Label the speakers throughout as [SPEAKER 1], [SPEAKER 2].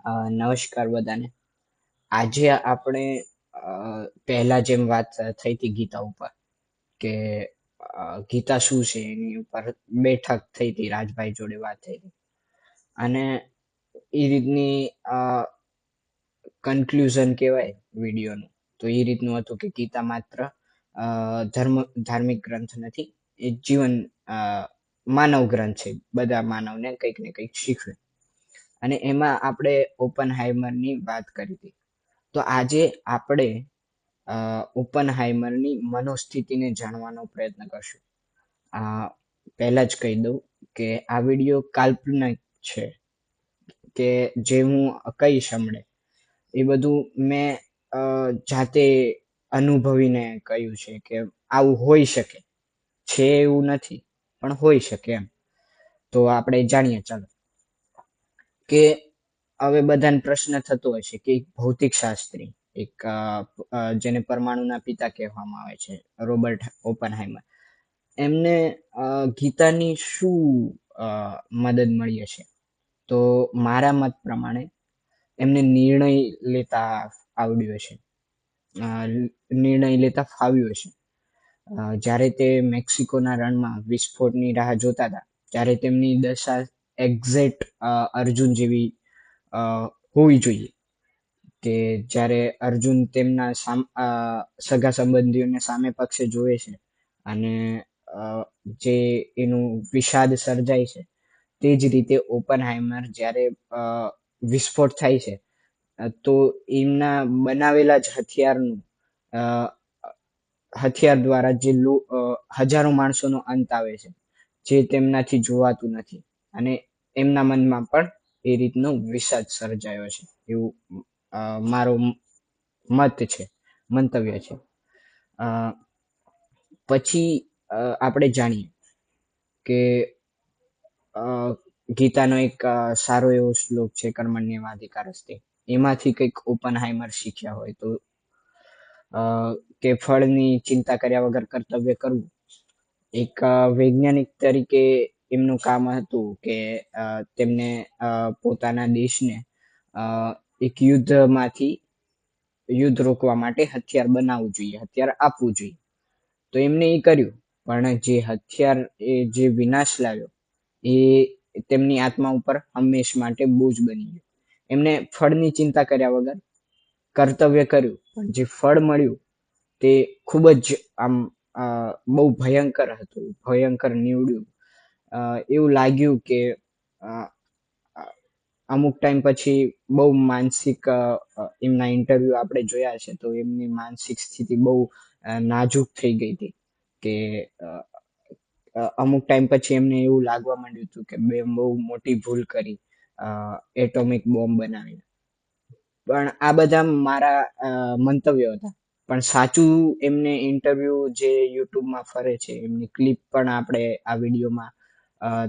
[SPEAKER 1] નમસ્કાર બધાને. આજે આપણે પહેલા જેમ વાત થઈ હતી ગીતા ઉપર કે ગીતા શું છે એની ઉપર બેઠક થઈ હતી, રાજભાઈ જોડે વાત થઈ હતી અને એ રીતની કન્ક્લુઝન કહેવાય વિડીયોનું. તો એ રીતનું હતું કે ગીતા માત્ર ધાર્મિક ગ્રંથ નથી, એ જીવન માનવ ગ્રંથ છે. બધા માનવને કંઈક ને કંઈક શીખવે. અને એમાં આપણે ઓપનહાઇમરની વાત કરી હતી. તો આજે આપણે ઓપનહાઇમરની મનોસ્થિતિને જાણવાનો પ્રયત્ન કરશું. પહેલા જ કહી દઉં કે આ વિડીયો કાલ્પનિક છે, કે જે હું કહીશ હમણે એ બધું મેં જાતે અનુભવીને કહ્યું છે કે આવું હોઈ શકે છે, એવું નથી પણ હોઈ શકે એમ. તો આપણે જાણીએ. ચાલો, કે હવે બધાને પ્રશ્ન થતો હશે કે એક ભૌતિક શાસ્ત્રી, એક જેને પરમાણુના પિતા કહેવામાં આવે છે, રોબર્ટ ઓપનહાઇમર, એમને ગીતાની શું મદદ મળી હશે? તો મારા મત પ્રમાણે એમને નિર્ણય લેતા આવડ્યો હશે, નિર્ણય લેતા ફાવ્યું હશે. જ્યારે તે મેક્સિકોના રણમાં વિસ્ફોટની રાહ જોતા હતા, ત્યારે તેમની દશા એક્ઝેક્ટ અર્જુન જેવી હોવી જોઈએ. કે જ્યારે અર્જુન તેમના સગા સંબંધીઓને સામે પક્ષે જોવે છે અને જે એનું વિષાદ સર્જાય છે, તે જ રીતે ઓપનહાઇમર જ્યારે વિસ્ફોટ થાય છે તો એમના બનાવેલા જ હથિયાર દ્વારા જે હજારો માણસોનો અંત આવે છે, જે તેમનાથી જોવાતું નથી. અને એમના મનમાં પણ એ રીતનો વિષાદ સર્જાયો છે, એવું મારો મત છે, મંતવ્ય છે. પછી આપણે જાણીએ કે ગીતાનો એક સારો એવો શ્લોક છે, કર્મણ્યેવાધિકારસ્તે. એમાંથી કંઈક ઓપનહાઇમર શીખ્યા હોય તો કે ફળની ચિંતા કર્યા વગર કર્તવ્ય કરવું. એક વૈજ્ઞાનિક તરીકે એમનું કામ હતું કે તેમને પોતાના દેશને એક યુદ્ધ રોકવા માટે હથિયાર બનાવવું જોઈએ, હથિયાર આપવું જોઈએ. તો એમને એ કર્યું, પણ જે હથિયાર જે વિનાશ લાવ્યો એ તેમની આત્મા ઉપર હંમેશ માટે બોજ બની ગયો. એમને ફળની ચિંતા કર્યા વગર કર્તવ્ય કર્યું, પણ જે ફળ મળ્યું તે ખૂબ જ આમ બહુ ભયંકર હતું, ભયંકર નીવડ્યું. એવું લાગ્યું કે અમુક ટાઈમ પછી બહુ માનસિક, એમના ઇન્ટરવ્યૂ આપણે જોયા છે તો એમની માનસિક સ્થિતિ બહુ નાજુક થઈ ગઈ હતી. કે અમુક ટાઈમ પછી એમને એવું લાગવા માંડ્યું હતું કે બહુ મોટી ભૂલ કરી, એટોમિક બોમ્બ બનાવીને. પણ આ બધા મારા મંતવ્યો હતા. પણ સાચું એમને ઇન્ટરવ્યૂ જે યુટ્યુબમાં ફરે છે, એમની ક્લિપ પણ આપણે આ વિડીયોમાં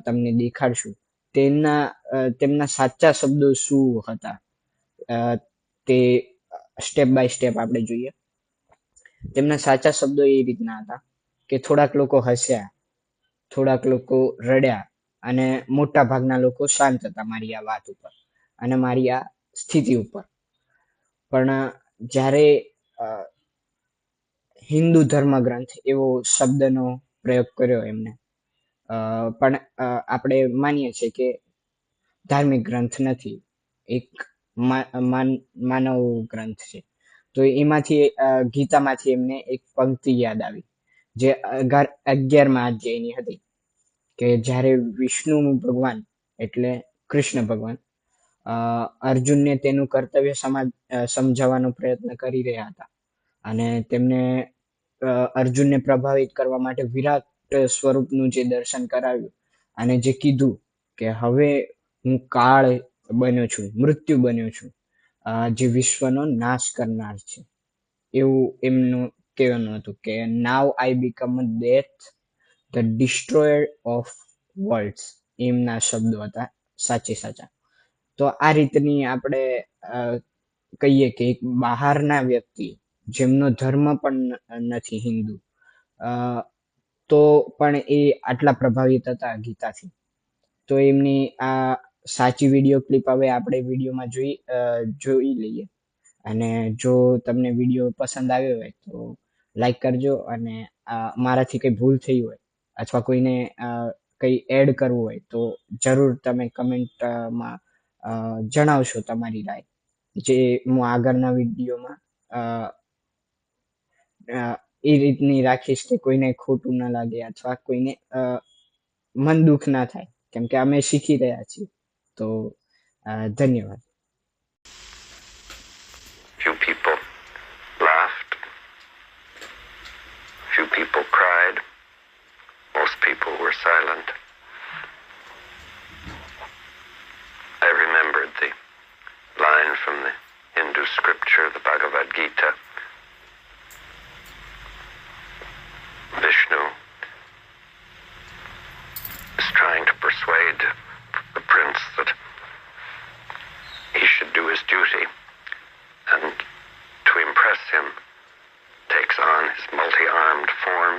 [SPEAKER 1] તમને દેખાડશું. તેમના સાચા શબ્દો શું હતા તે સ્ટેપ બાય સ્ટેપ આપણે જોઈએ. તેમના સાચા શબ્દો એ રીતના હતા કે થોડાક લોકો હસ્યા, થોડાક લોકો રડ્યા અને મોટા ભાગના લોકો શાંત હતા મારી આ વાત ઉપર અને મારી આ સ્થિતિ ઉપર. પણ જ્યારે હિન્દુ ધર્મ ગ્રંથ એવો શબ્દનો પ્રયોગ કર્યો એમને, પણ આપણે માનીએ છીએ કે ધાર્મિક ગ્રંથ નથી, એક માનવ ગ્રંથ છે. તો એમાંથી ગીતામાંથી એમને એક પંક્તિ યાદ આવી, જે 11મા અધ્યાયની હતી, કે જ્યારે વિષ્ણુ ભગવાન એટલે કૃષ્ણ ભગવાન અર્જુનને તેનું કર્તવ્ય સમજાવવાનો પ્રયત્ન કરી રહ્યા હતા અને તેમને અર્જુનને પ્રભાવિત કરવા માટે વિરાટ સ્વરૂપનું જે દર્શન કરાવ્યું અને જે કીધું કે હવે હું કાળ બન્યો છું, મૃત્યુ બન્યો છું, જે વિશ્વનો નાશ કરનાર છે, એવું એમનું કહેવાનું હતું કે now I become death, the destroyer of worlds. એમના શબ્દો હતા સાચા. તો આ રીતની આપણે કહીએ કે એક બહારના વ્યક્તિ, જેમનો ધર્મ પણ નથી હિન્દુ, તો પણ એ આટલા પ્રભાવિત હતા ગીતાથી. તો એમની આ સાચી વિડીયો ક્લિપ હવે આપણે વિડીયોમાં જોઈ લઈએ. અને જો તમને વિડીયો પસંદ આવ્યો હોય તો લાઈક કરજો, અને મારાથી કંઈ ભૂલ થઈ હોય અથવા કોઈને કંઈ એડ કરવું હોય તો જરૂર તમે કમેન્ટમાં જણાવશો તમારી રાય, જે હું આગળના વિડીયોમાં એ રીતની રાખીશ કે કોઈને ખોટું ના લાગે અથવા કોઈને મન દુઃખ ના થાય, કેમ કે અમે શીખી રહ્યા છીએ. તો ધન્યવાદ.
[SPEAKER 2] Few people laughed. Few people cried. Most people were silent. I remembered the line from the Hindu scripture, the Bhagavad Gita. Vishnu is trying to persuade the prince that he should do his duty, and to impress him takes on his multi-armed form